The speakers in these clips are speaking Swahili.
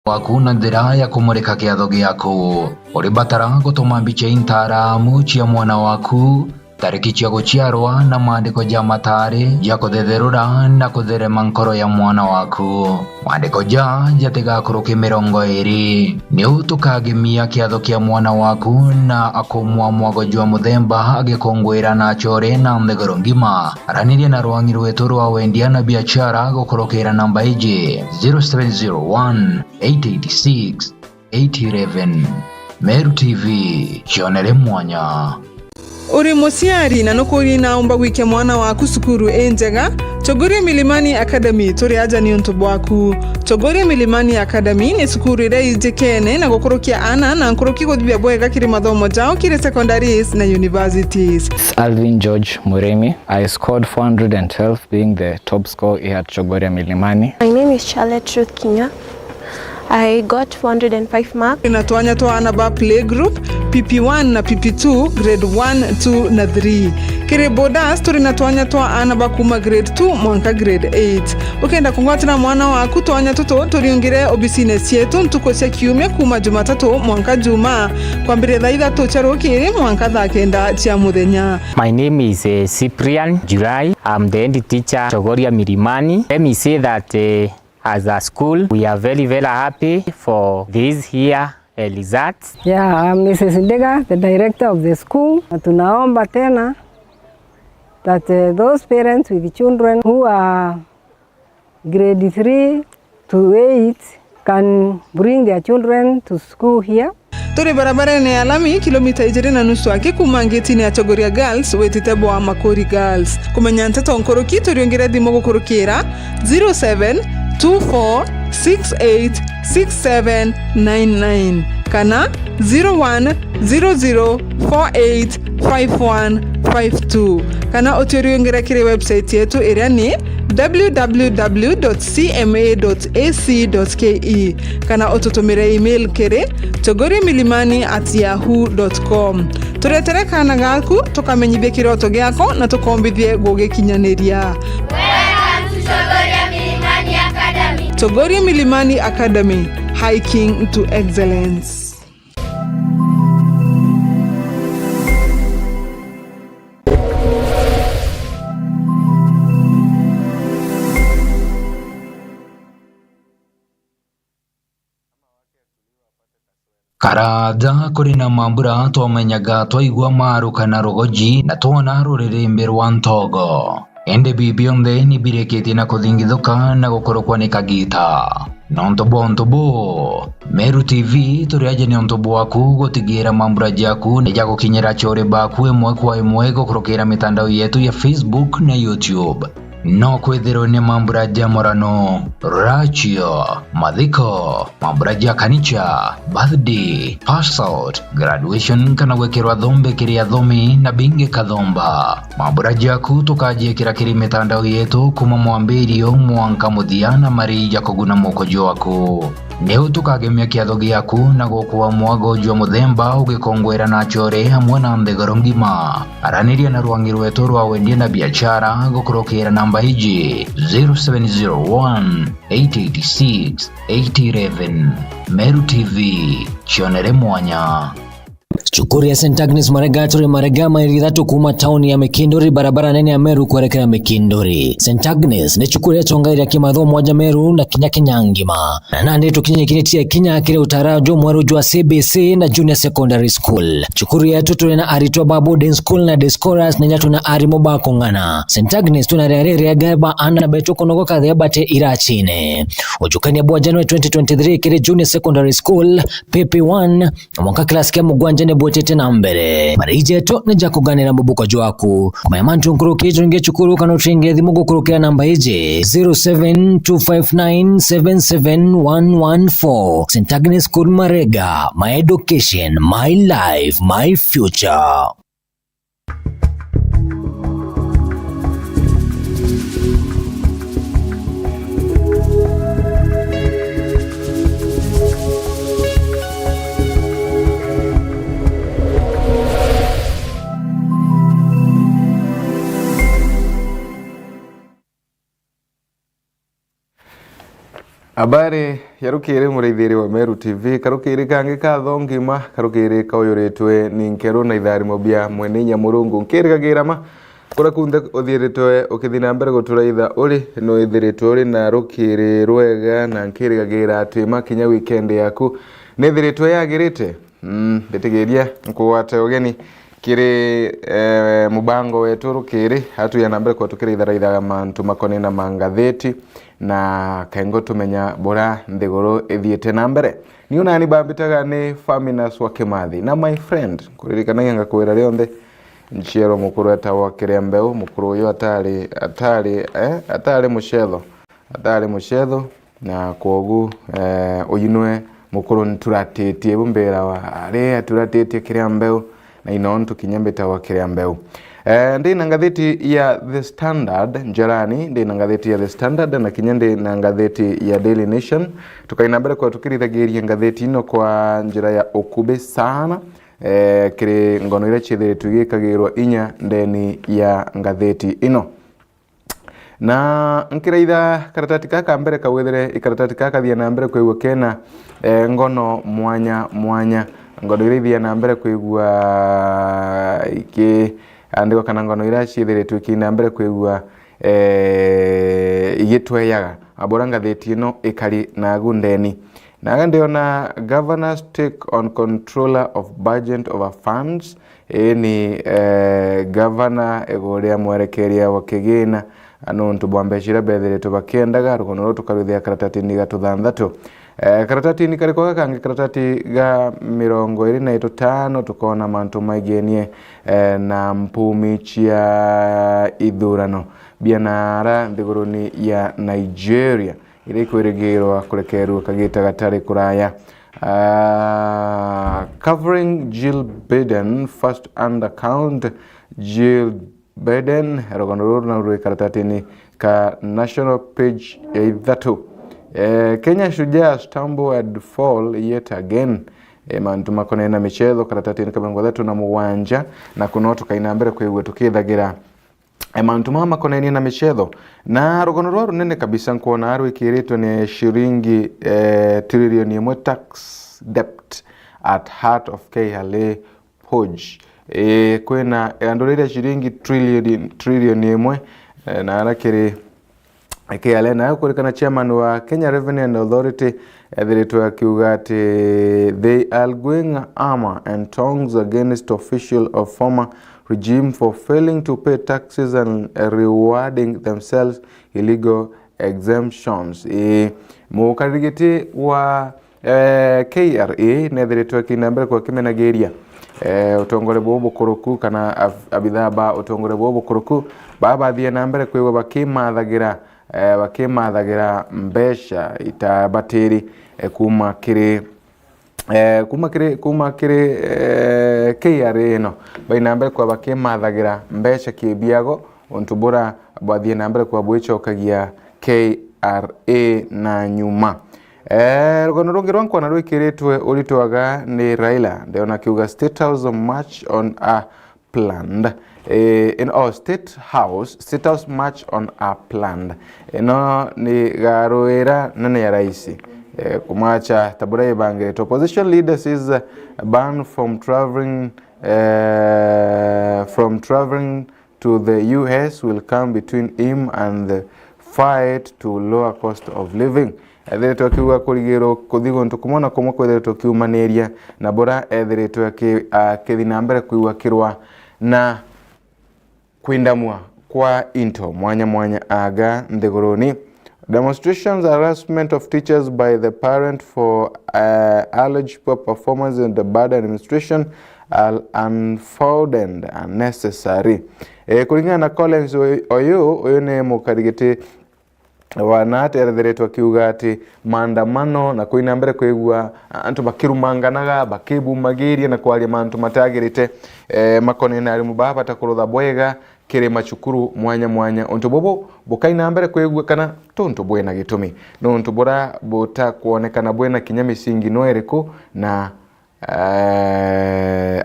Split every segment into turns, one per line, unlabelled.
waku na njira ya kumurika kiatho giaku. Uribatara gutuma mbica intaramu cia mwana waku, tariki cia guciarwa na maandiko ja matari ja kuthetherura na kutherema nkoro ya mwana waku. Maandiko ja jatigakuruki 20 ni utukagimia kiatho kia mwana waku na akumwa mwago jwa muthemba agikongwira na chore na mthegoro ngima. Araniria na rwangi rwetu rwa wendia na biashara gukurukira namba iji 0701 886 811. Meru TV, chionere mwanya.
Uri musiari na nukuri naomba wike mwana waku sukuru enjega. Chogoria Milimani Academy turi aja ni untubu waku. Chogoria Milimani Academy ni sukuru ire ijekene na gukurukia ana na nkuruki kudibia bwega kiri mathomo jao kiri secondaries na universities.
Alvin George Muremi. I scored 412 being the top scorer here at Chogoria Milimani.
My name is Charlotte Ruth Kinya. I got 405 marks.
Inatuanya to anaba play group PP1 na PP2 grade 1, 2 na 3. Kire bodas turi natuanya to anaba kuma grade 2 mwanka grade 8. Ukenda kungwatina mwana waku tuanya tuto turiungire obisines yetu ntukosia kiume kuma Jumatatu mwanka Juma kwambire thaitha tucharukiri mwanka thakenda cia muthenya.
My name is Cyprian July. I'm the head teacher Chogoria Milimani. Let me say that as a school, we are very happy for this here results.
Yeah, I'm Mrs. Ndega, the director of the school. Tunaomba tena that those parents with children who are grade 3 to 8 can bring their children to school here.
Turi barabara ni alami kilomita 2.5 aki kumangeti ya Chogoria Girls wetitebo wa Makori Girls. Kumenya nkoroki turiongera thimo gukurukira 0724686799 kana 0100485152 kana oturiongera kire website yetu iria ni www.cma.ac.ke kana otutumire email kire chogoriamilimani@yahoo.com. Turetere kana gaku tukamenyithie kiroto giako na tukombithie gugikinyaniria. Chogoria Milimani Academy, hiking to excellence.
Karada kuri na mambura twamenyaga twaigua maru kana rogoji na twona ruririmbe rwa ntogo. Ende bibionde ni bireketi na kuthingithuka na gukorokwa ni kagita. Nontobo Meru TV turiaje ni ontobo waku gutigira mambura jaku ni jago kinyera chore baku emwe kwa emwe gukurukira mitandao yetu ya Facebook na YouTube. No kwethero ni mambura jamorano, rachio, madhiko, mambura kanicha, birthday, pass out, graduation kana wekerwa dhombe kiria dhomi na binge kadhomba. Mambura jaku tukaje kiri mitandao yetu kuma mwambirio mwanka muthiana marija kuguna mukojo waku. Neu tukagemia kiatho giaku na gukuwa mwago jwa muthemba ugikongwera na chore hamwe na mthegoro ngima. Araniria na rwangi rwetu rwa wendia na biashara gukurukira namba iji 0701 886 811. Meru TV, chionere mwanya.
Chukuri ya St. Agnes Maregaturi Maregama irithatu kuma tauni ya Mekindori barabara nene ya Meru kuelekea Mekindori. St. Agnes ni chukuri ya chongairi ya kimatho moja Meru na kinya ngima. Na nande tukinye kinetia kinya kile utarajo mweru jwa CBC na Junior Secondary School. Chukuri ya tutu na aritwa boarding school na Discoras na nyatu na arimoba kongana. St. Agnes tunarere ya gaba ana na betoko nogoka dhebate irachine. Ujukani ya bua January 2023 kile Junior Secondary School PP1 mwaka klasi kia mugwanja botete na mbere marije to nja kuganira mubuko jwaku kumayamantu nkuruki tunge chukuru kana utringe thimugo kurukira namba ije 0725977114. St. Agnes School Marega, my education, my life, my future.
Habari yarukire mureithiri wa Meru TV karukire kange ka thongima karukire kaoyoretwe ni nkero na itharimo bia mwene Nyamurungu nkirgagira ma kura kunde uthiritwe ukithina mbere guturaitha uri no ithiritwe uri na rukire rwega na nkirgagira atwi makinya weekend yaku nithiritwe yagirite betigeria nkuwate ugeni kiri mubango wetu rukiri hatu ya nambere kwa tukiri idhara mantu makone na mangatheti na kaingo tumenya bora nthiguru ithiete na mbere ni unani bambitaga ni Faminas wa Kimathi na my friend kuririkana ngakwira rionthe nchiero mukuru atawa kirembeu mukuru yo atari mushetho na kwogu oyinwe mukuru nturatetie bumbera wa are turatetie kirembeu na inontu kinyambita wa kirembeu ndina ngatheti ya The Standard njarani ndina ngatheti ya The Standard na kinyande na ngatheti ya Daily Nation tukaina mbere kwa tukirithagiria ngatheti ino kwa njira ya okube sana kiri ngono ira chithere tugikagirwa inya ndeni ya ngatheti ino na nkiraitha karatati kaka mbere kawethere ikaratati kaka thia na mbere kwa kena ngono mwanya ngono ira thia na mbere kwa iki andiko kana ngono ira chithere tukina mbere kwa igitweyaga abora ngatheti ino ikari na gundeni na ndiona governors take on controller of budget over funds ni governor egoria mwerekeria wa kigina ano ntubwambeshira bethere tubakendaga rukono tukaruthia karatati ni gatuthanthatu karatati ni kariko kange karatati ga 25 tukona mantu maigenie na mpumi chia ithurano bianara ndiguruni ya Nigeria ire kweregerwa kurekerwa kagita gatari kuraya covering Jill Biden first undercount Jill Biden rogonoro na ru karatati ni ka national page that Kenya shujaa stumble and fall yet again mantu makone na michezo karatati ni kabango zetu na muwanja na kunoto kaina mbere kwewe tukithagira mantu mama koneni na michezo na rogonoro runene kabisa nkuona arwe kiritwe ni shiringi trilioni 1 tax debt at heart of KHLA Poj kwena andorira shiringi trilioni 1 na arakiri KHLA na kurikana chairman wa Kenya Revenue Authority editor kiugati they are going armor and tongues against official of former regime for failing to pay taxes and rewarding themselves illegal exemptions. Mukarigiti wa KRA nethiritwe kinambere kwa kimenageria utongore bobo kuruku kana abithaba utongore bobo kuruku baba thie nambere kwiwe bakimathagira mbesha itabatiri kuma kiri KRA no baina mbere kwa bakimathagira mbesha kibiago ontubura bathie nambere kwa bwichokagia KRA na nyuma rugono rungi rwankwa na rwikiritwe uritwaga ni Raila ndeona kiuga State House march on a planned in our State House march on a planned no ni garoera nane ya raisi kumacha tabura bange opposition leaders is banned from traveling to the US will come between him and the fight to lower cost of living ethiretwe kiuga kurigiro kuthigo ntukumona kumwe kwethiretwe kiumaneria na bora ethiretwe kithina mbere kuiwa kirwa na kwindamwa kwa into mwanya aga nthiguruni demonstrations harassment of teachers by the parent for alleged poor performance in the bad administration are unfounded and unnecessary kulingana na Collins oyo ne mukarigiti wanaterethetwo kiuga ati maandamano na kuina mbere kwigua antu bakirumanganaga bakibumagiria na kwaria mantu matagirite makone na arimu baba takurutha bwega kire machukuru mwanya onto bobo bukaina mbere kwigua kana tonto bwena gitumi no onto bora bota kuonekana bwena kinyami singi no eriko na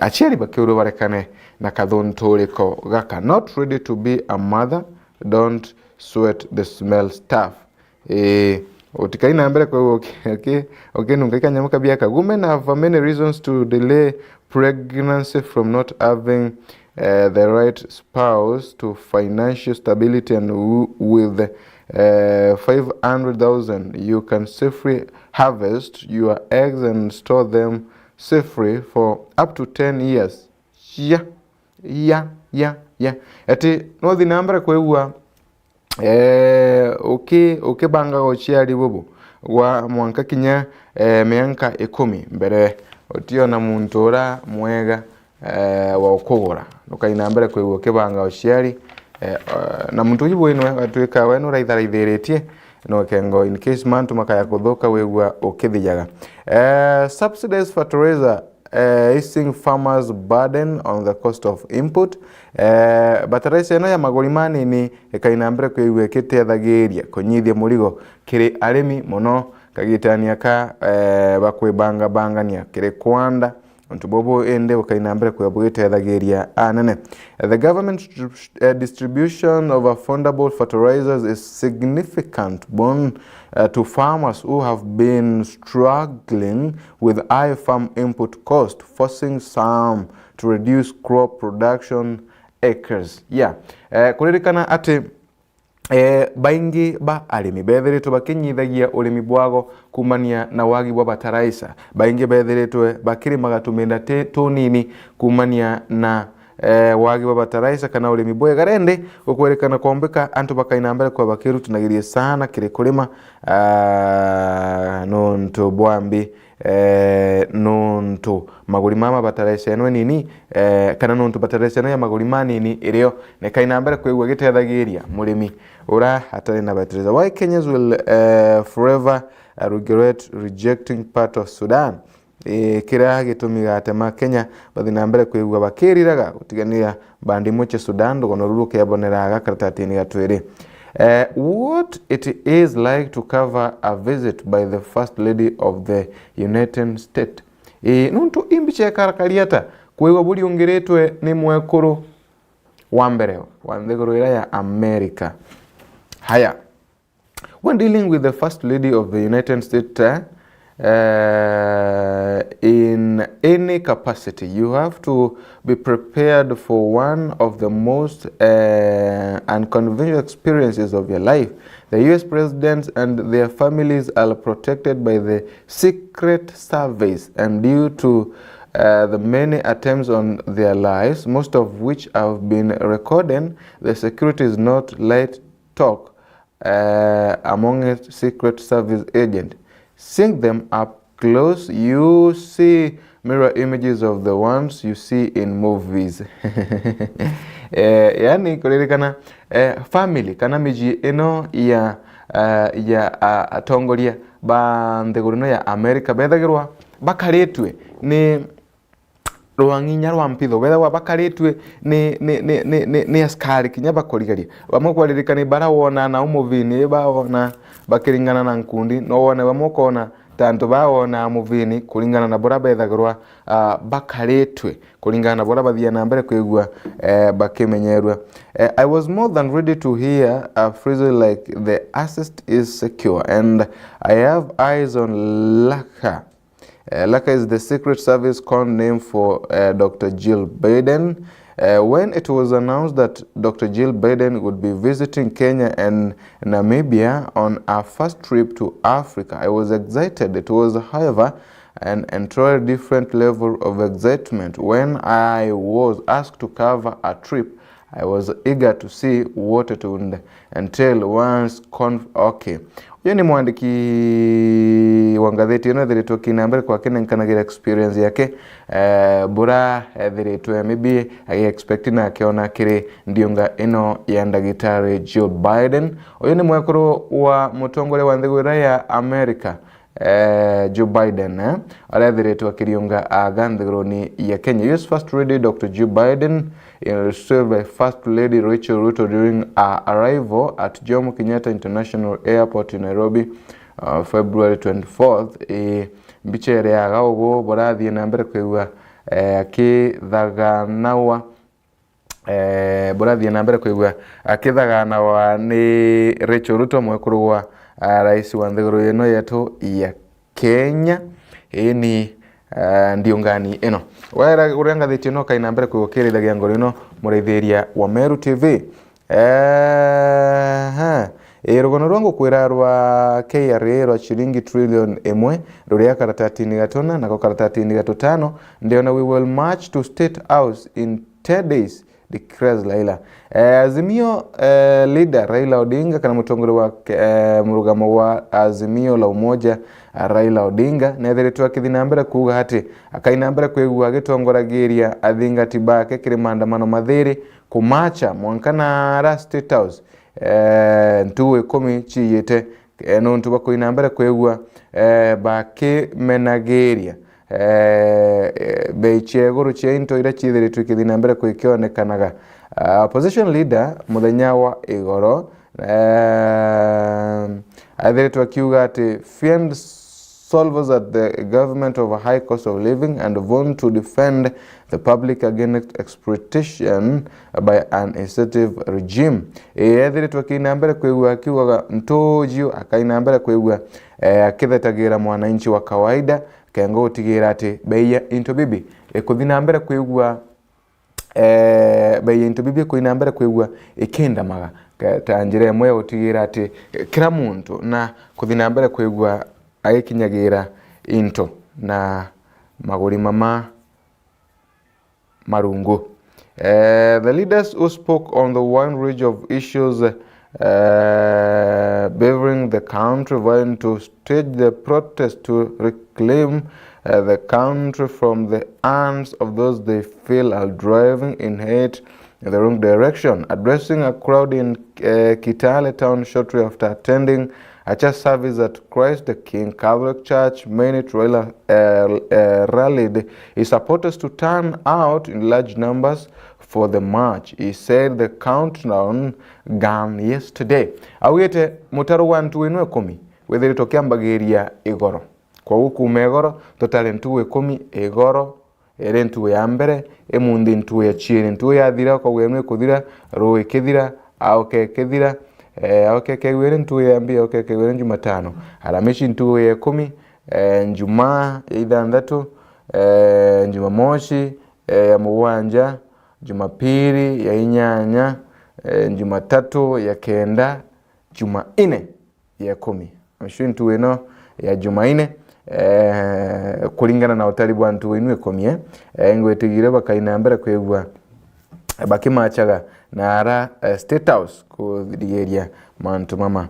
acheri bakiuru barekane na kathontoriko gaka not ready to be a mother don't sweat the smell stuff utikaina mbere kwa okay nunga kanyama kabiaka. Women have many reasons to delay pregnancy, from not having the right spouse to financial stability, and with 500,000 you can safely harvest your eggs and store them safely for up to 10 years. Yeah. Ati no the number kwa okay banga ochiari bobo wa mwanka kinya mianka 10 mbere otio na muntora mwega wa okogora nukaina mbere kwa okay banga ochiari na muntu yibo ino atweka wenu raitharitheretie no kengo in case mantu makaya kuthoka wegwa okithijaga. Subsidized fertilizer easing farmers burden on the cost of input. Bataraisa eno ya magori manini ekaina mbere kwigwekete thagiria kunyithia murigo kiri arimi muno kagitania ka bakwibanga kiri kwanda onto bobo ende ukaina mbere kwabugite thagiria anene. The government distribution of affordable fertilizers is significant boon to farmers who have been struggling with high farm input cost, forcing some to reduce crop production acres. Kuririkana ati baingi ba arimi bethiritwe bakinyithagia urimi bwago kumania na wagi wa bataraisa. Baingi bethiritwe bakirimaga tuminda tunini kumania na wagi wa bataraisa kana urimi bwega rende ukwerekana kombeka antu bakaina mbere kwa bakirutunagirie sana kiri kurima nonto bwambi nonto maguri mama bataraisa eno nini kana nonto bataraisa eno ya maguri manini irio nekaina mbere kwigwa gitethagiria murimi ura atari na bataraisa. Why Kenyans will forever regret rejecting part of Sudan? Kira gitumiga atema Kenya bathina mbere kwigwa bakiriraga utiganira bandi muche Sudan ndogono ruruke yaboneraga kartatini gatwiri. What it is like to cover a visit by the First Lady of the United States. Nuntu imbiche karakariata kwigwa buri ungiretwe ni mwekuru wa mbere wa ndegoro ya America. Haya, when dealing with the First Lady of the United States in any capacity, you have to be prepared for one of the most unconventional experiences of your life. The US presidents and their families are protected by the Secret Service, and due to the many attempts on their lives, most of which have been recorded, the security is not light talk among its Secret Service agents. Seeing them up close, you see mirror images of the ones you see in movies. Yani kuririkana family kana miji eno ya atongoria ba ndegurino ya America bethagirwa bakaretwe ni rwanginya rwa mpitho bethagwa bakaretwe ni askari kinya bakorigaria bamukwaririkana barawona na umuvini baona bakiringana na nkundi no wone bamukona tanto baona muvini kulingana na bora bethagirwa bakaretwe kulingana na bora bathia na mbere kwigwa bakimenyerwa. I was more than ready to hear a phrase like the assist is secure, and I have eyes on Laka. Laka is the Secret Service code name for Dr. Jill Biden. When it was announced that Dr. Jill Biden would be visiting Kenya and Namibia on her first trip to Africa, I was excited. It was, however, an entirely different level of excitement when I was asked to cover a trip. I was eager to see what it would entail once okay. Yoni mwandiki wa ngatheti ino thiritwo kinambere kwa kenenkanagira experience yake bura thiritwo maybe I expect na akiona kiri ndionga ino ya ndagitari Joe Biden. Uyu ni mwekuru wa mutongole wa nthigura ya America Joe Biden arathiritwo akirionga aganthiguroni ya Kenya. US First Lady Dr. Joe Biden received by First Lady Rachel Ruto during her arrival at Jomo Kenyatta International Airport in Nairobi February 24th. Mbichere ya gaugo borathi na mbere kwigwa akithaganawa borathi na mbere kwigwa akithaganawa ni Rachel Ruto mwekuru wa rais wa nthiguru ino yetu ya Kenya ni ndiungani ino wera urenga thiti no kaina mbere kwigukiriria ngoro ino mureithiria wa Meru TV rugono rwangu kwira rwa KRA rwa shilingi trillion imwe ruria karatatini gatona na karatatini gatutano ndio na we will march to State House in 10 days declares Laila. Azimio leader Raila Odinga kana mutongore wa murugamo wa Azimio la Umoja Raila Odinga nethiritwe akithina mbere kuga hati akaina mbere kwigua gitongoragiria athinga tibake kiri maandamano mathiri kumacha mwankana ra State House ntuwe komi chiyete no ntuba kuina mbere kwigua bake menageria beicheguru chento ira chithiritwe kithina mbere kwikionekanaga opposition leader muthenya wa igoro athiritwe akiuga ati fiend solvers at the government of a high cost of living and want to defend the public against exploitation by an insensitive regime. Athiritwe kina mbere kwigua akiuga ntojio akaina mbere kwigua akithetagira mwananchi wa kawaida kengo utigira ati bei ya into bibi ikuthina mbere kwigua bei ya into bibi kuina mbere kwigua ikenda maga tanjire mwe utigira ati kila muntu na kuthina mbere kwigua agikinyagira into na maguri mama marungu. The leaders who spoke on the wide range of issues bearing the country went to stage the protest to reclaim the country from the hands of those they feel are driving in hate in the wrong direction. Addressing a crowd in Kitale town shortly after attending a church service at Christ the King Catholic Church, many rallied his supporters to turn out in large numbers for the march. He said the countdown began yesterday. Awite mutaro wa ntu wenu 10 wethirito kiambagiria igoro kwa huku megoro totale ntu 10 igoro ere ntu ya mbere emundi ntu ya chini ntu ya thira kwa wenu kuthira roe kithira au kethira kewere ntu ya mbia kewere Jumatano Alhamisi ntu ya 10 Jumaa ya ithanthatu Jumamosi ya muwanja Jumapili ya inyanya Jumatatu ya kenda Jumanne ya 10 ntu eno ya Jumanne kulingana na utaribu wa ntu wenu 10 ngwetigire bakaina mbere kwegwa bakimachaga na ara State House kuthiriria mantu mama.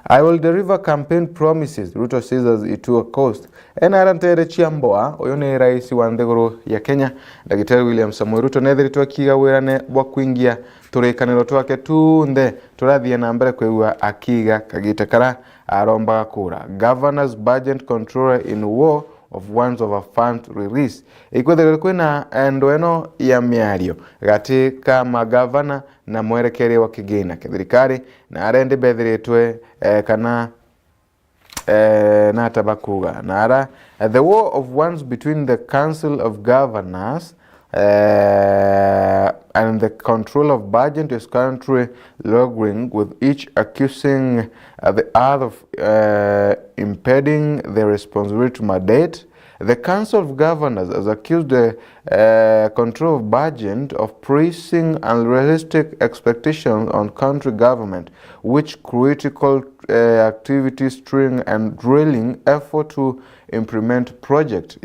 I will deliver campaign promises, Ruto says as it to a cost. Enara ntere chiamboa uyu ni rais wa nthiguru ya Kenya Daktari William Samoei Ruto nethiritwe akiga wirane bwa kuingia turikaniro twake tunthe turathie na mbere kwigua akiga kagite kara arombaga kura. Governor's budget controller in war of ones of a fund release. Ikwethera kwina endo eno ya miario gatika magavana na mwerekere wa kigina kithirikari na arende bethiritwe kana na tabakuga na ara the war of ones between the Council of Governors and the control of budget is currently lingering, with each accusing the other of impeding the responsibility mandate. The Council of Governors has accused the control of budget of placing unrealistic expectations on country government, which critical activity string and drilling effort to implement project.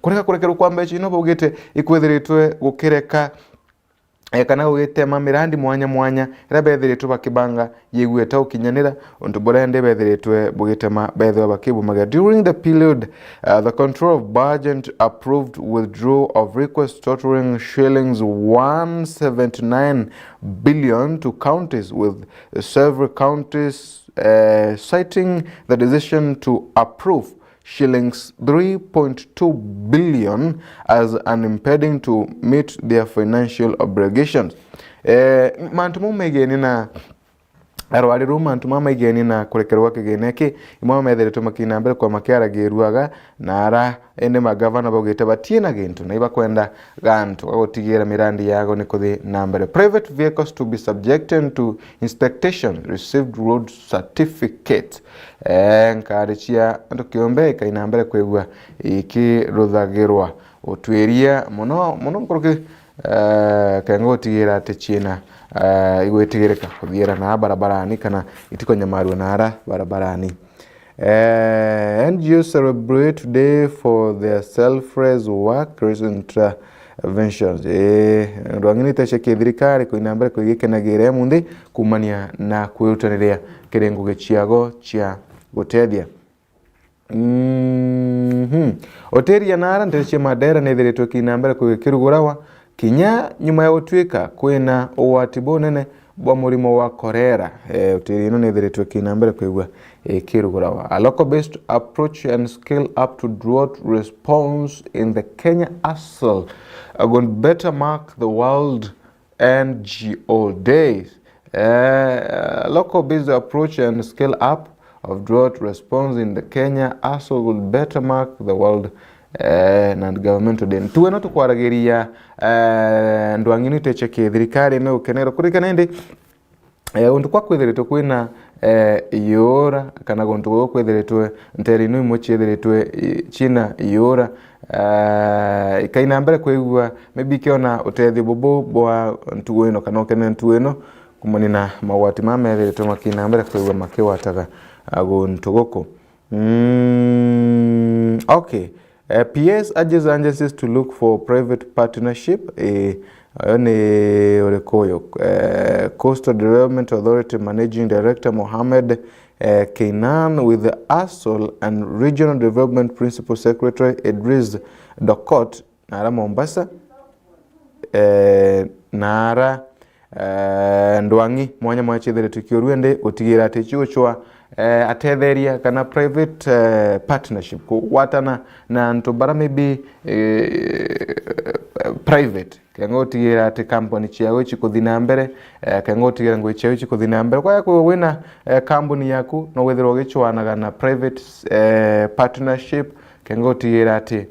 Kureka kurekeru kwamba chino bugete ikwethiritwe gukireka kana gugitema mirandi mwanya rabethiritwe bakibanga yegweta ukinyanira untu borende bethiritwe bugitema bethiwa bakibumaga. During the period the control of budget approved withdrawal of requests totaling shillings 179 billion to counties, with several counties citing the decision to approve shillings 3.2 billion as an impeding to meet their financial obligations. Mantumu megeni na arwari ruma ntuma maigeni na kurekerwa kigeneki imwe methere makina mbere kwa makiara giruaga na ara ende magavana bagite batie na gintu na ibakwenda gantu agotigera mirandi yago ni kuthi na mbere. Private vehicles to be subjected to inspection received road certificate nkarichia ndo kiombe kaina mbere kwegwa iki ruthagirwa utwiria muno kuruki kengo tigera ati china igwetigirika kuthiera na barabarani kana itiko nyamaru na ara barabarani. NGOs celebrate today for their selfless work interventions. Rwangini tasheke thirikari kuina mbere kugikenagire mundi kumania na kwirutaniria kirengo gichiago chia gutethia. Oteria nara ndece madera nethiritwe kina mbere kugikirugurawa kinya nyuma ya utwika kwina uwatibo nene bwa murimo wa korera utiri ino nethiritwe kina mbere kwigwa kirugurawa. A local based approach and scale up to drought response in the Kenya hustle are going to better mark the World NGO Days. Local based approach and scale up of drought response in the Kenya hustle will better mark the World non-governmental day. Tuwena tukwaragiria ndwangini techeke thirikari no kenero kurika nende undu kwa kwethiritwe kwina yora kana gontu kwethiritwe nteri no imochithiritwe china yora kaina mbere kwigwa maybe kiona utethi bobo bwa ntuweno kana okene ntuweno kumanina mawati mamethiritwe makina mbere kwigwa makiwataga agontu goko. Okay. PS urges agencies to look for private partnership. Coastal Development Authority Managing Director Mohammed Keinan with the ASOL and Regional Development Principal Secretary Idris Dokot Nara Mombasa Nara Ndwangi mwanya mwachithere tukiorwende utigira techuchwa atetheria kana private partnership kuwatana na ntobara maybe private kengotigira ati company chiago chikuthina mbere kengotigira ngo chiago chikuthina mbere kwa yako wina company yaku no wethero gichwanaga na private partnership kengotigira ati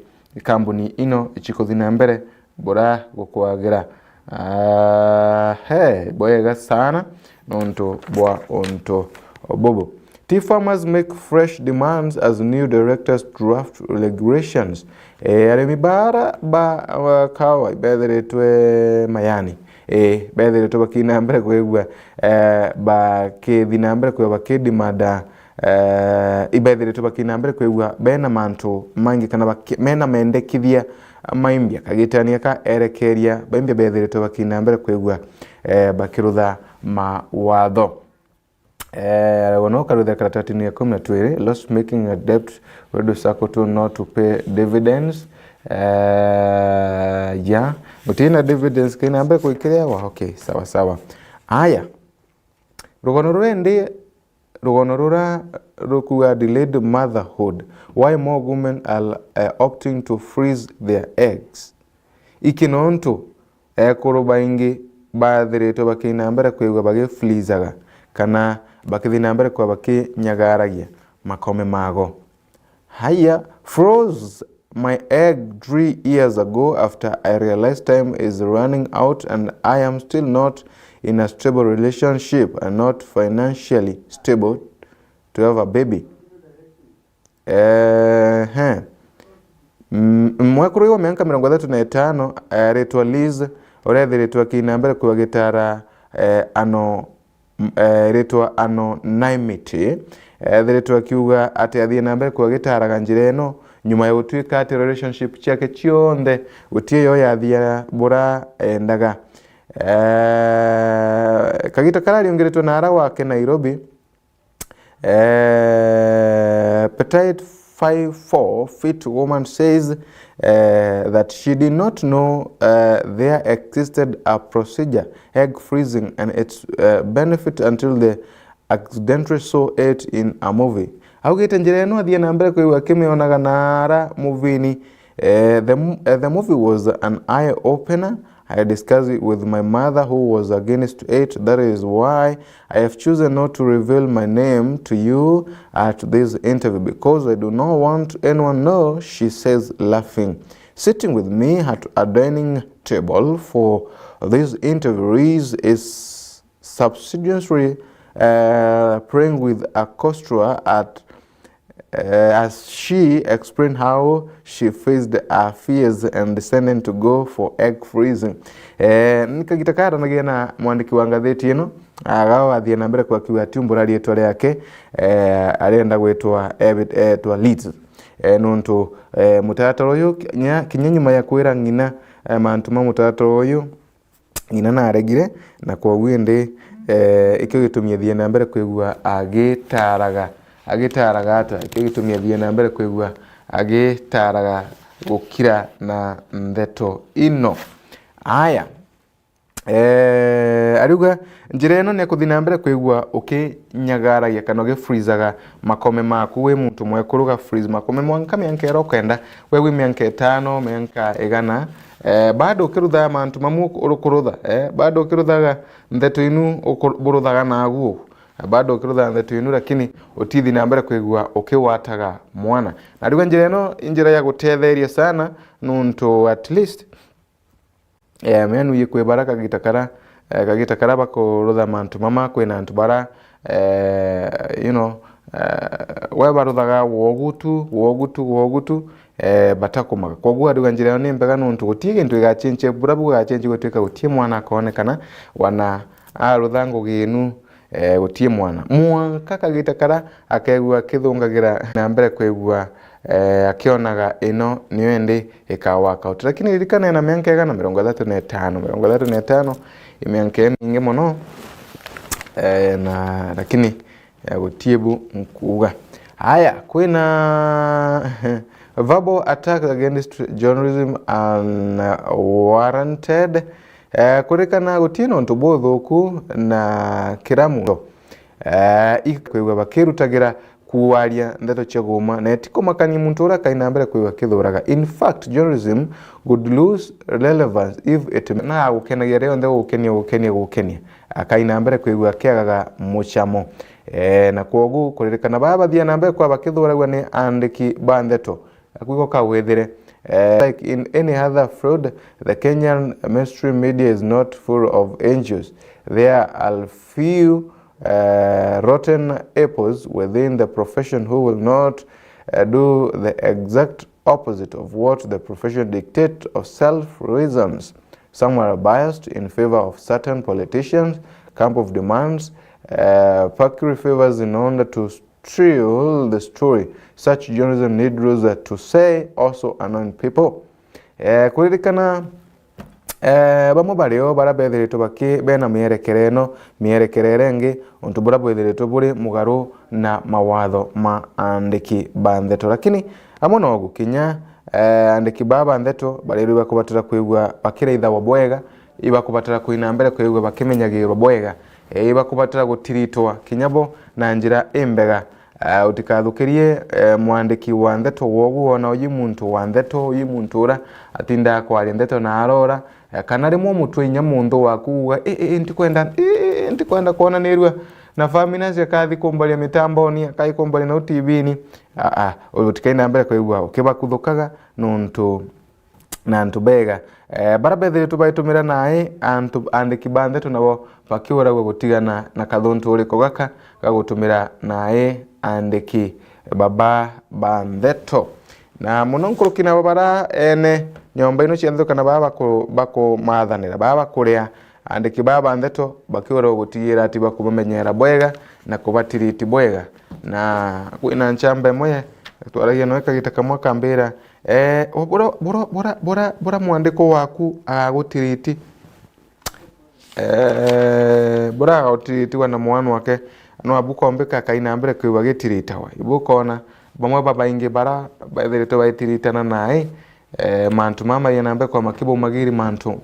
company ino chikuthina mbere bora gukwagira boyega sana nonto bwa onto bobo. Tea farmers make fresh demands as new directors draft regulations. Aremi bara ba kawa betheretwe mayani. Betheretwe bakina mbere kwegwa ba kethina mbere kwegwa bakidimada ibetheretwe bakina mbere kwegwa bena mantu mangi kana mena mendekithia maimbia kagitania ka erekeria baimbia betheretwe bakina mbere kwegwa bakirutha mawatho. Wanoka rutha karatati ya 12 loss making a debt reduce sakoto not to pay dividends. Mutina dividends kina ambaye kuikiria wa okay sawa. Aya rugonorura rukuwa delayed motherhood. Why more women are opting to freeze their eggs? Ikinonto kurubaingi baadhireto bakina ambaye kuigwa bage freezaga kana bakithina mbere kwa baki nyagaragia makome mago. Haya froze my egg 3 years ago after I realized time is running out and I am still not in a stable relationship and not financially stable to have a baby. Mwakuru iwa mianka 35 retwa Liz orethi retwa kina mbere kwa gitara retwa anonymity retwa kiuga ati athie na mbere kwa gitaraga njira eno nyuma ya gutwika ati relationship chake chionde gutie yo yathia bura endaga kagita karari ongeretwo na ara wake Nairobi petite 5'4" fit woman says that she did not know there existed a procedure, egg freezing, and its benefit until they accidentally saw it in a movie. Augite njira eno athie na mbere kwa kimionaga nara movie ni the movie was an eye opener I discussed it with my mother, who was against it. That is why I have chosen not to reveal my name to you at this interview, because I do not want anyone to know, she says, laughing. Sitting with me at a dining table for this interview is subsidiary praying with a costurer at as she explained how she faced her fears and decided to go for egg freezing. Nikagitakara na mwandiki wa ngatheti ino agawa athie na mbere kwa kiwa tumbura rietwa riake arenda gwetwa etwa Leeds nonto mutataro uyu kinya nyuma ya kwira ngina mantu ma mutataro uyu ngina na aregire na kwa gwinde ikyo gitumye thie na mbere kwigua agitaraga ata ikyo gitumye thie na mbere kwigua agitaraga gukira na ndeto ino. Aya aruga njira ino ne kuthina mbere kwigua ukinyagaragia kana gifreezaga makome maku we muntu mwekuruga freeze makome mwanka mianka 90 wewe mianka 5 mianka 100 bado ukirutha mantu mamu urukurutha bado ukiruthaga ndeto inu ukuruthaga naguo bado ukirutha ndeto inu lakini utithi na mbere kwigua ukiwataga mwana na ruga njira ino njira ya gutetheria sana nuntu at least menu yikwe baraka kagitakara bakorutha mantu mama kwina antu bara we baruthaga wogutu batakumaga kogwa ruga njira ni mbega nuntu gutige ntu igachenche burabu gachenche gutwika gutie mwana akonekana wana aruthango ginu gutie mwana kagitakara akegua kithungagira na mbere kwegua akionaga ino niyo ndi ikawaka out lakini ririkana na mianka 35 imianka mingi muno na lakini gutiebu nkuga. Haya kwina verbal attack against journalism unwarranted kurikana gutino ntubothuku na kiramu ikwegwa bakirutagira kuwaria ndeto cheguma na etikomakani muntu ura kaina mbere kwigwa kithuraga. In fact, journalism would lose relevance if it na gukenagia reo nde gukenia akaina mbere kwigwa kiagaga muchamo na kwogu kuririkana baba thia na mbere kwa bakithuragwa ni andiki bandeto akwiko kawethire like in any other fraud, the Kenyan mainstream media is not full of angels. There are few rotten apples within the profession who will not do the exact opposite of what the profession dictates of self-reasons. Some are biased in favor of certain politicians, camp of demands, peculiar favors in order to steal the story. Such journalism need rules to say also annoying people. Kuririkana bamwe bareo barabethiritwo baki bena mierekere rengi untu burabwethiritwo buri mugaru na mawatho ma andiki bandeto lakini amwe no gukinya andiki baba ndeto bariru bakubatira kwigwa bakira ithawa bwega ibakubatira kuina mbere kwigwa bakimenyagirwo bwega ibakubatira gutiritwa kinyabo na njira imbega utikathukirie mwandiki wa ndeto wogu ona uyi muntu wa ndeto uyi muntu ura atinda kwari ndeto na arora kana rimwe mutwe nya mundu wakuga ndikwenda kuona nirwa na famina cia kathi kumbalia mitamboni akai kumbalia na TV ni utikaina mbere kwigwa ukibakuthukaga nuntu na antu bega barabethere tubaitumira nae antu andiki bandeto nabo bakiora gutigana na kathuntu uriko gaka gagutumira nae andiki baba bandeto na muno nkurukina babara ene nyomba ino cia nthuka na bako mathanira baba kuria andiki baba ndeto bakiora gutigira ati bakumenyera bwega na kubatiriti bwega na kwina nchambe moye twaragia no kagitaka mwaka mbira bora mwandiko waku agutiriti bora agutiriti wana mwana wake no abukombeka kaina mbere kwiwa gitiritawa ibukona bamwe baba inge bara baithiritwo baitiritana nae mantu mama yana mbere kwa makibo magiri mantu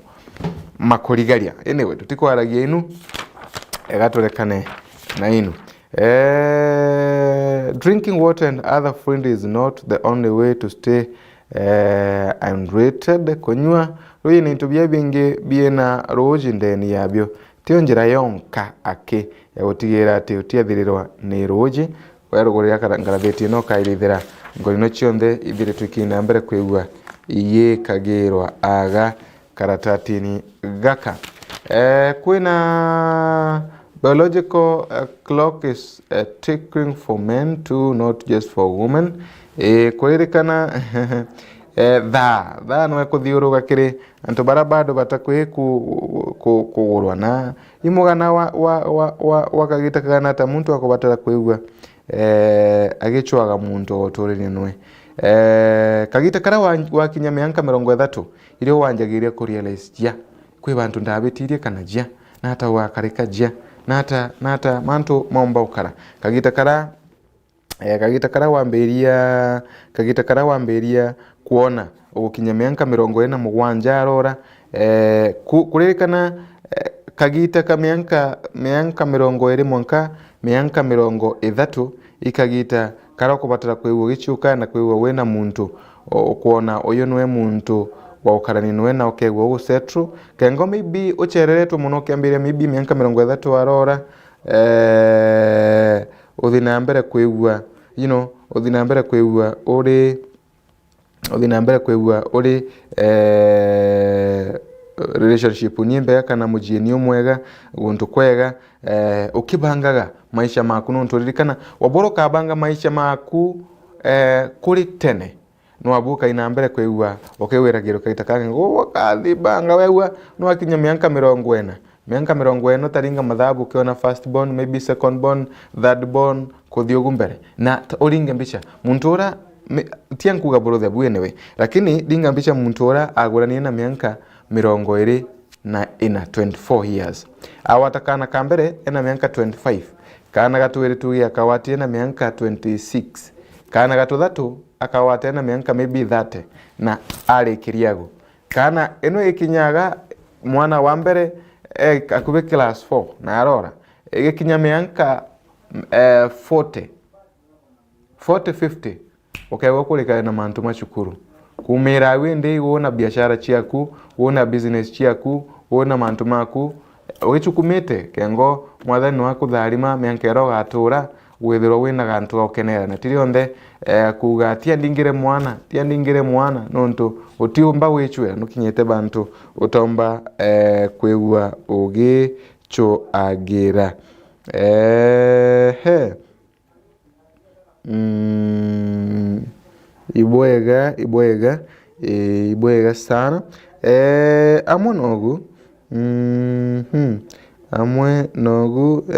makurigaria anyway tutikwaragia inu egaturekane na inu drinking water and other food is not the only way to stay unrated kunywa ruyi nintu bya bingi biena roji ndeni yabyo tio njira yonka ake yagutigera ati utiathirirwa ni roji werugurira ngaratheti no kairithira ngorino cionthe ithire twikina mbere kwigua iye kagirwa aga karatatini gaka kwina biological clock is ticking for men too, not just for women. Kuririkana thaa no ekuthiuruga kiri antu bara bado batakwi kugurwa na imugana wa kagita kana ta muntu akubatara kwigua agichwaga muntu oturire nwe kagita kara wakinya mianka 30 irio wanjagiria kurealize ja kwi bantu ndabitirie kana ja nata wakarika ja nata mantu momba ukara kagita kara wamberia kuona ukinya mianka 47 arora kuririkana kagita ka mianka 20 mwanka mianka 30 ikagita kara kubatara kwigua gichuka na kwigua wena muntu kuona uyu nwe muntu wa ukarani nwe na okegwa usetru kengo maybe uchereretwo muno kiambiria maybe mianka 30 arora uthina mbere kwigua uthina mbere kwigua uri relationship nyimbe kana mujieni umwega guntu kwega ukibangaga maisha maku nonturirikana waboro kabanga maisha maku kuri tene no abuka ina mbere kwigua okewiragiro kaita kange wakathibanga wewa no akinya mianka 40 mianka 40 taringa mathabu ukiona first born maybe second born third born kuthiogu mbere na uringe mbicha muntu ura tiankuga borothe bwenewe lakini dinga mbicha muntu ura agurania na mianka 20 na ina 24 years awatakana kambere ena mianka 25 kana gatuwiri tugi akawatie na mianka 26 kana gatuthatu akawatie na mianka maybe 30 na ari kiriago kana eno ikinyaga mwana wa mbere akube class 4 na arora igikinya mianka 40 50 ukaiwa kulika na mantu machukuru kumira wende wona biashara chiaku wona business chiaku wona mantu maku ugichukumite kengo mwathani waku tharima mianka ero gatura withiro wina gantu okenera na tirionthe kuga tiandingire mwana nontu utiumba wichwera nukinyete bantu utomba kwigua ugi cho agira ibwega sana amwe nogu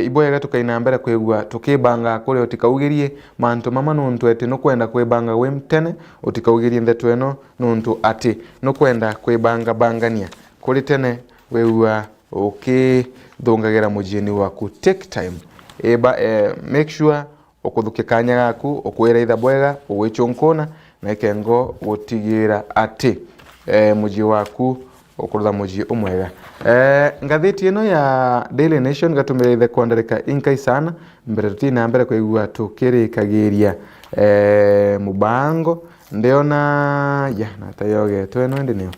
ibwega tukaina mbere kwigua tukibanga kuri utikaugirie mantu mama nuntu eti no kwenda kwibanga we mtene utikaugirie ndetu eno nuntu ati no kwenda kwibanga bangania kuri tene wewa thungagira mujieni waku take time make sure ukuthukia kanya gaku ukwira itha bwega uwichunkona na ikengo gutigira ati muji waku ukurutha muji umwega ngatheti ino ya Daily Nation gatumira ithe kwandarika inkai sana mbere tutina mbere kwigua tukirikagiria mubango ndiona ya natayoge tweno ndinio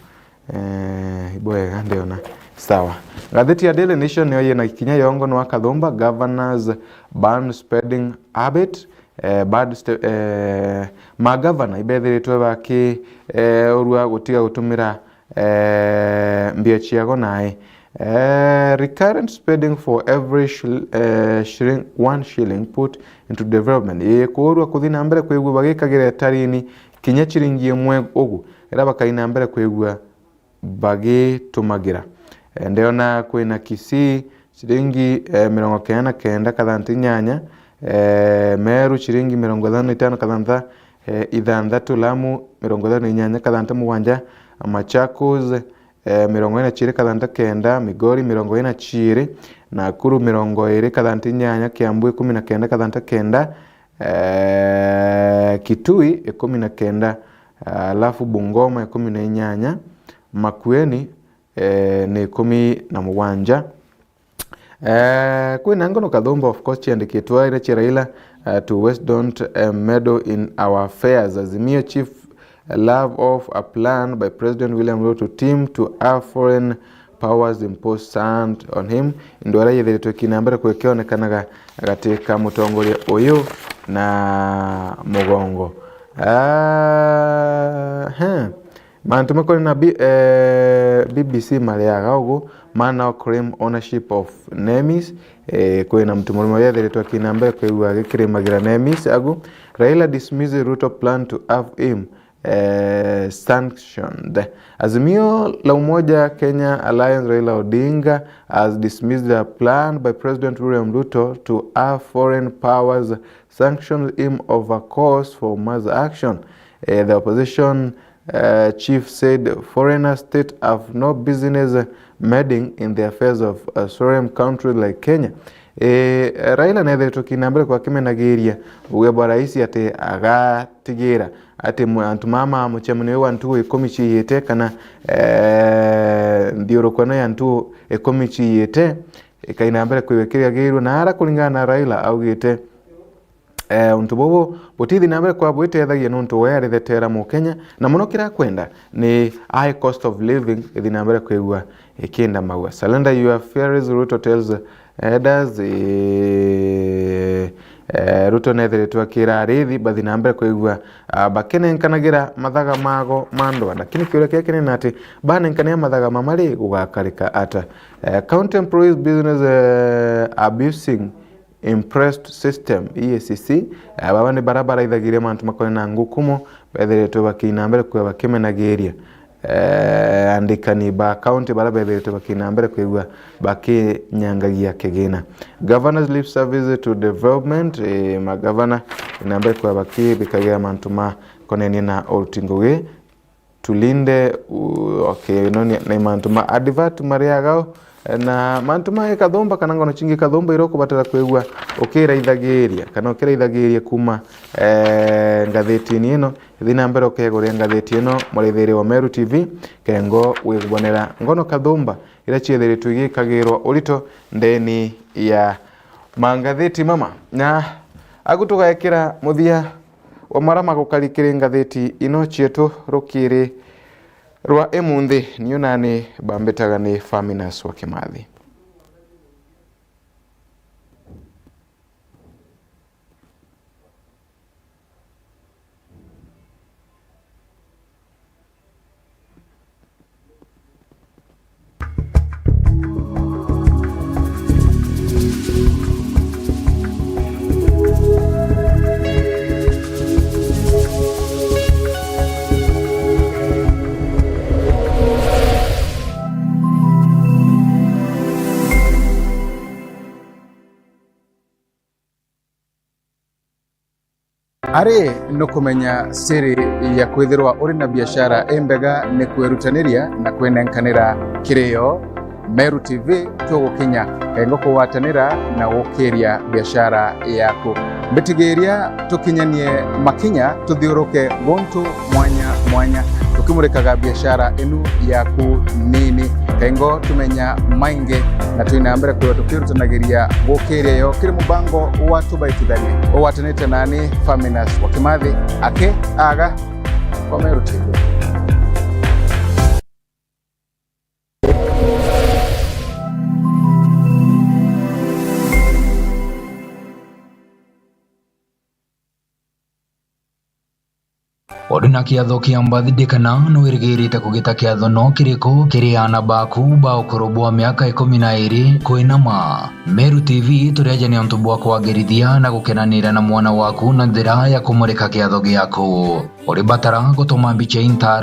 ibwega ndiona sawa ngatheti ya Daily Nation yo yena kinya yongo no akathomba governors ban spending habit magavana ibethiritwe baki urua gutiga gutumira mbia chiago nae recurrent spending for every one shilling put into development kurua kuthina mbere kwigua bagikagira tarini kinya chiringi imwe ugu era bakaina mbere kwigua bagitumagira ndiona kwina Kisii chiringi 99 kathanti nyanya Meru chiringi 55 kathantha ithanthatu Lamu 58 kathantha mugwanja Machakos 40 kathantha kenda Migori 40 Nakuru 20 kathanti nyanya Kiambu 19 kathantha kenda Kitui 19 alafu Bungoma 18 Makueni ni 17 kwina ngono kathomba of course chiandikitwa ira chiraila to West don't meddle in our affairs. Azimio chief love of a plan by President William Ruto to team to our foreign powers impose sand on him. Ndwara yethiritwe kinambere kwekionekanaga gatika mutongoria uyu na mugongo. Mantu makoni na BBC mariaga ugu man claim ownership of Nemis. Kwina mtu mulimo yethiritwe kinambere kwegwa gikirimagira Nemis agu. Raila dismisses Ruto plan to have him sanctioned. Azimio la Umoja Kenya Alliance Raila Odinga has dismissed the plan by President William Ruto to have foreign powers sanction him of a cause for mass action. The opposition chief said foreign states have no business meddling in the affairs of a sovereign country like Kenya. Raila nethe tukinambere kwa kimenagiria uwe raisi ate agatigira ate antu mama muchemune wantu ekomichi yete kana ndioro kwana yantu ekomichi yete kainambere kwekeria giru na ara kulingana na Raila augite untu bobo botithi nambere kwa bwethethagia nuntu were thetera mu Kenya na muno kira kwenda ni high cost of living ithi nambere kwegwa ikinda maua. Surrender your fears, Ruto tells elders. Ruto nethiritwe kira arithi bathi nambere kwegwa bakenenkanagira mathaga mago mandwa lakini kiuria keke ni ati banenkania mathaga mamari gugakarika ata county employees business abusing impressed system EACC baba ni barabara ithagire mantu makone na ngukumo bethiritwe bakinambere kwa bakimenagiria andikani ba county bara bethiritwe bakinambere kwegwa bakinyangagia kigina. Governors lip service to development magavana inambere kwa bikagira mantu ma koneni na oltingoge tulinde okay noni na mantu ma advert mariagao na mantu ma kathomba kana ngono chingi kathomba iroko batara kwegwa okira ithagiria kana okira ithagiria kuma ngatheti ino thina mbere okegoria ngatheti ino murethere wa Meru TV kengo wigubonera ngono kathomba ira chiethiritwe igikagirwa urito ndeni ya mangatheti mama na agutugekira muthia wa marama gukarikire ngatheti ino chietu rukiri rwa emunthi nionani bambetaga ni Faminas wa Kimathi.
Ari no kumenya siri ya kwithirwa uri na biashara embega ni kwerutaniria na kwenenkanira kirio. Meru TV tugukinya engo kuwatanira na gukiria biashara yaku bitigeria tukinyanie makinya tuthiuruke gontu mwanya tukimurikaga biashara enu yaku nini kengo tumenya mainge na tuinambere kwa tukirutanagiria gukiria yo kiri mubango wa tubaitithanie owatanite nani Faminas wa Kimathi ake aga kwa Meru TV.
Oduna kiatho kia mbathidikana nwirigirite kugita kiatho no kiriko kiriana baku ba ukorobwa miaka 12 kwinama. Meru TV turejania ntubwa kwagirithia na gukenanira na mwana waku na njira ya kumurika kiatho giaku uri batara gutuma mbica intara